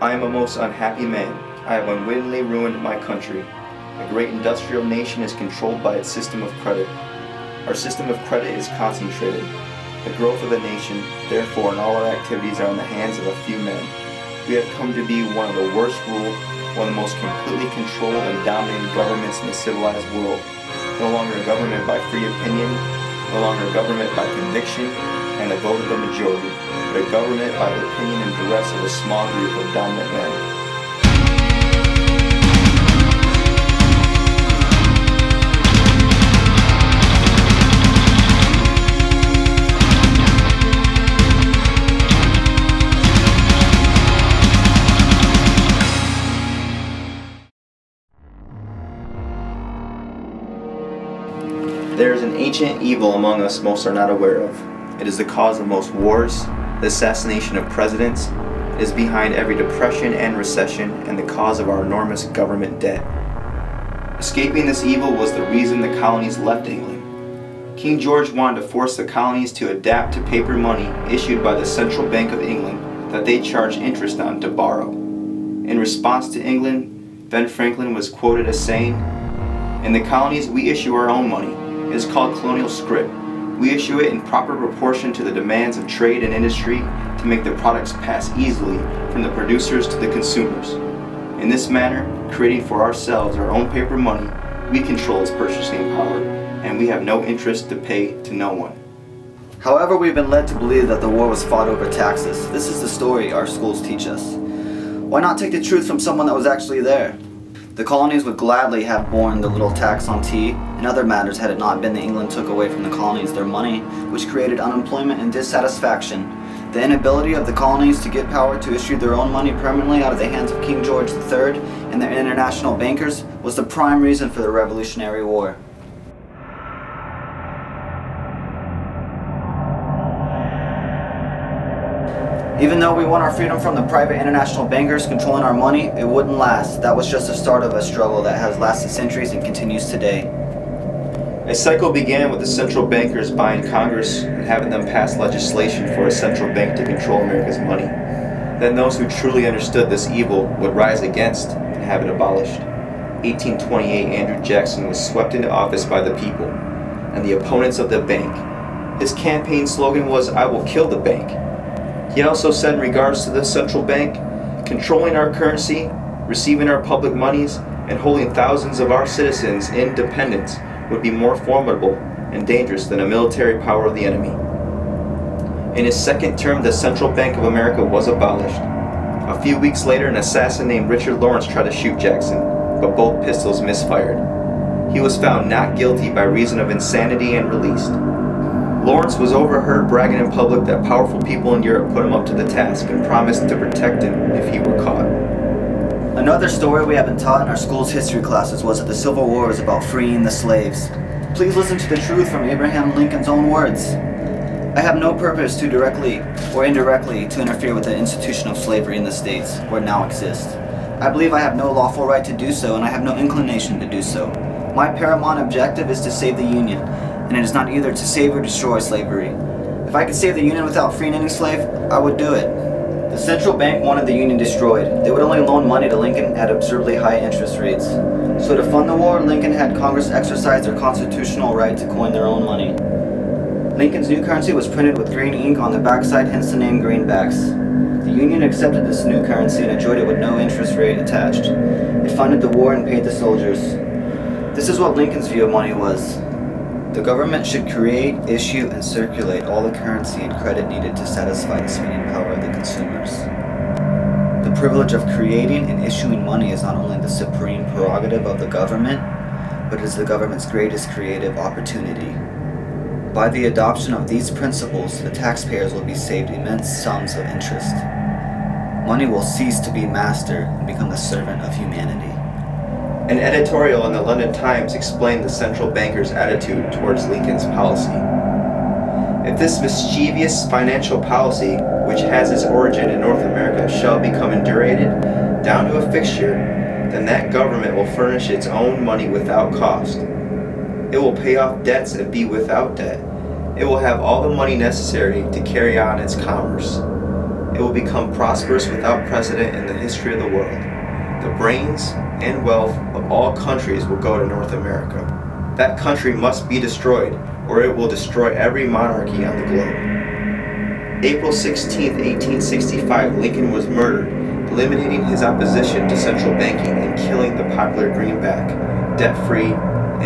I am a most unhappy man. I have unwittingly ruined my country. A great industrial nation is controlled by its system of credit. Our system of credit is concentrated. The growth of the nation, therefore, and all our activities are in the hands of a few men. We have come to be one of the worst ruled, one of the most completely controlled and dominated governments in the civilized world. No longer a government by free opinion, no longer a government by conviction and the vote of the majority, but a government by the opinion and duress of a small group of dominant men. There is an ancient evil among us most are not aware of. It is the cause of most wars, the assassination of presidents. It is behind every depression and recession, and the cause of our enormous government debt. Escaping this evil was the reason the colonies left England. King George wanted to force the colonies to adapt to paper money issued by the Central Bank of England that they charge interest on to borrow. In response to England, Ben Franklin was quoted as saying, "In the colonies we issue our own money. It is called colonial scrip. We issue it in proper proportion to the demands of trade and industry to make the products pass easily from the producers to the consumers. In this manner, creating for ourselves our own paper money, we control its purchasing power, and we have no interest to pay to no one." However, we've been led to believe that the war was fought over taxes. This is the story our schools teach us. Why not take the truth from someone that was actually there? The colonies would gladly have borne the little tax on tea and other matters had it not been that England took away from the colonies their money, which created unemployment and dissatisfaction. The inability of the colonies to get power to issue their own money permanently out of the hands of King George III and their international bankers was the prime reason for the Revolutionary War. Even though we won our freedom from the private international bankers controlling our money, it wouldn't last. That was just the start of a struggle that has lasted centuries and continues today. A cycle began with the central bankers buying Congress and having them pass legislation for a central bank to control America's money. Then those who truly understood this evil would rise against and have it abolished. 1828, Andrew Jackson was swept into office by the people and the opponents of the bank. His campaign slogan was, "I will kill the bank." He also said in regards to the central bank, controlling our currency, receiving our public monies, and holding thousands of our citizens in dependence would be more formidable and dangerous than a military power of the enemy. In his second term, the Central Bank of America was abolished. A few weeks later, an assassin named Richard Lawrence tried to shoot Jackson, but both pistols misfired. He was found not guilty by reason of insanity and released. Lawrence was overheard bragging in public that powerful people in Europe put him up to the task and promised to protect him if he were caught. Another story we have been taught in our school's history classes was that the Civil War was about freeing the slaves. Please listen to the truth from Abraham Lincoln's own words. "I have no purpose to directly or indirectly to interfere with the institution of slavery in the states where it now exists. I believe I have no lawful right to do so, and I have no inclination to do so. My paramount objective is to save the Union, and it is not either to save or destroy slavery. If I could save the Union without freeing any slave, I would do it." The central bank wanted the Union destroyed. They would only loan money to Lincoln at absurdly high interest rates. So to fund the war, Lincoln had Congress exercise their constitutional right to coin their own money. Lincoln's new currency was printed with green ink on the backside, hence the name greenbacks. The Union accepted this new currency and enjoyed it with no interest rate attached. It funded the war and paid the soldiers. This is what Lincoln's view of money was. The government should create, issue, and circulate all the currency and credit needed to satisfy the spending power of the consumers. The privilege of creating and issuing money is not only the supreme prerogative of the government, but it is the government's greatest creative opportunity. By the adoption of these principles, the taxpayers will be saved immense sums of interest. Money will cease to be master and become the servant of humanity. An editorial in the London Times explained the central banker's attitude towards Lincoln's policy. "If this mischievous financial policy, which has its origin in North America, shall become indurated down to a fixture, then that government will furnish its own money without cost. It will pay off debts and be without debt. It will have all the money necessary to carry on its commerce. it will become prosperous without precedent in the history of the world. The brains and wealth of all countries will go to North America. That country must be destroyed, or it will destroy every monarchy on the globe. April 16, 1865, Lincoln was murdered, eliminating his opposition to central banking and killing the popular greenback, debt-free,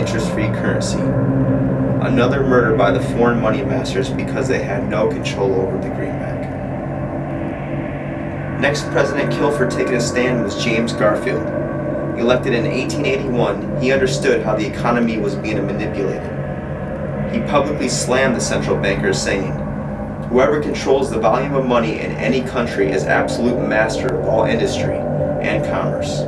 interest-free currency. Another murder by the foreign money masters because they had no control over the greenback. Next president killed for taking a stand was James Garfield. Elected in 1881, he understood how the economy was being manipulated. He publicly slammed the central bankers, saying, "Whoever controls the volume of money in any country is absolute master of all industry and commerce."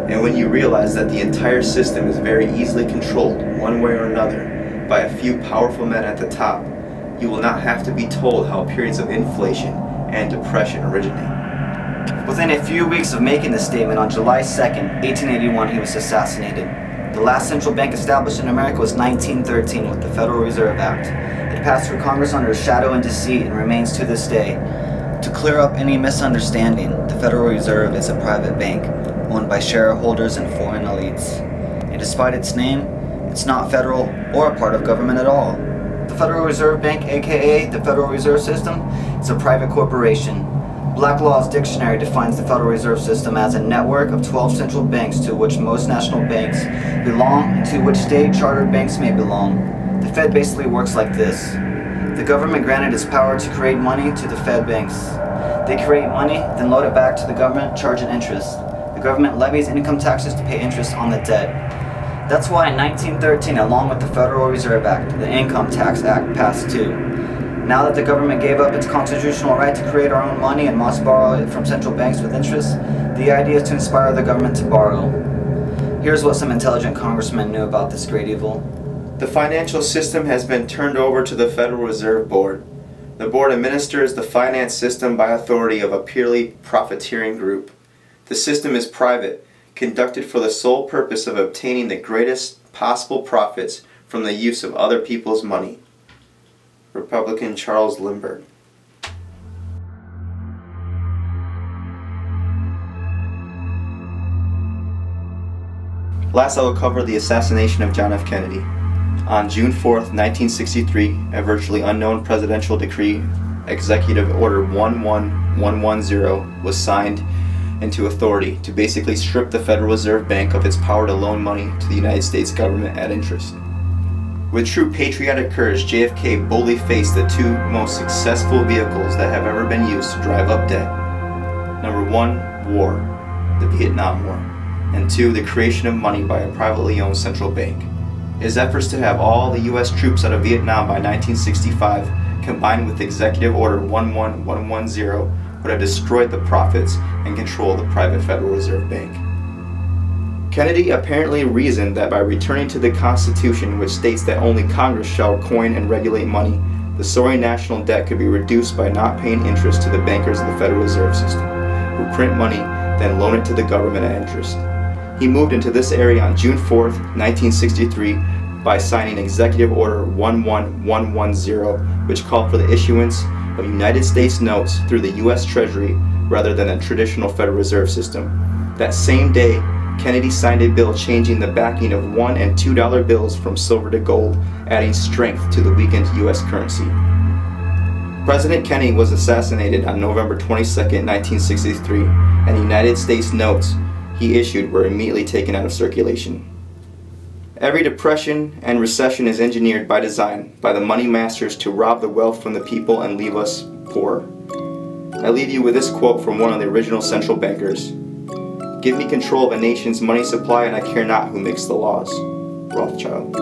And when you realize that the entire system is very easily controlled, one way or another, by a few powerful men at the top, you will not have to be told how periods of inflation and depression originate. Within a few weeks of making this statement, on July 2nd, 1881, he was assassinated. The last central bank established in America was 1913 with the Federal Reserve Act. It passed through Congress under shadow and deceit and remains to this day. To clear up any misunderstanding, the Federal Reserve is a private bank owned by shareholders and foreign elites. And despite its name, it's not federal or a part of government at all. The Federal Reserve Bank, aka the Federal Reserve System, is a private corporation. Black Law's dictionary defines the Federal Reserve System as a network of 12 central banks to which most national banks belong and to which state-chartered banks may belong. The Fed basically works like this. The government granted its power to create money to the Fed banks. They create money, then load it back to the government, charging interest. The government levies income taxes to pay interest on the debt. That's why in 1913, along with the Federal Reserve Act, the Income Tax Act passed too. Now that the government gave up its constitutional right to create our own money and must borrow it from central banks with interest, the idea is to inspire the government to borrow. Here's what some intelligent congressmen knew about this great evil. The financial system has been turned over to the Federal Reserve Board. The board administers the finance system by authority of a purely profiteering group. The system is private, conducted for the sole purpose of obtaining the greatest possible profits from the use of other people's money. Republican Charles Lindbergh. Last, I will cover the assassination of John F. Kennedy. On June 4th, 1963, a virtually unknown presidential decree, Executive Order 11110, was signed into authority to basically strip the Federal Reserve Bank of its power to loan money to the United States government at interest. With true patriotic courage, JFK boldly faced the two most successful vehicles that have ever been used to drive up debt. Number one, war, the Vietnam War, and two, the creation of money by a privately owned central bank. His efforts to have all the U.S. troops out of Vietnam by 1965, combined with Executive Order 11110, would have destroyed the profits and control of the private Federal Reserve Bank. Kennedy apparently reasoned that by returning to the Constitution, which states that only Congress shall coin and regulate money, the soaring national debt could be reduced by not paying interest to the bankers of the Federal Reserve System, who print money, then loan it to the government at interest. He moved into this area on June 4th, 1963, by signing Executive Order 11110, which called for the issuance of United States notes through the U.S. Treasury rather than a traditional Federal Reserve System. That same day, Kennedy signed a bill changing the backing of $1 and $2 bills from silver to gold, adding strength to the weakened U.S. currency. President Kennedy was assassinated on November 22, 1963, and the United States notes he issued were immediately taken out of circulation. Every depression and recession is engineered by design by the money masters to rob the wealth from the people and leave us poor. I leave you with this quote from one of the original central bankers. "Give me control of a nation's money supply and I care not who makes the laws." Rothschild.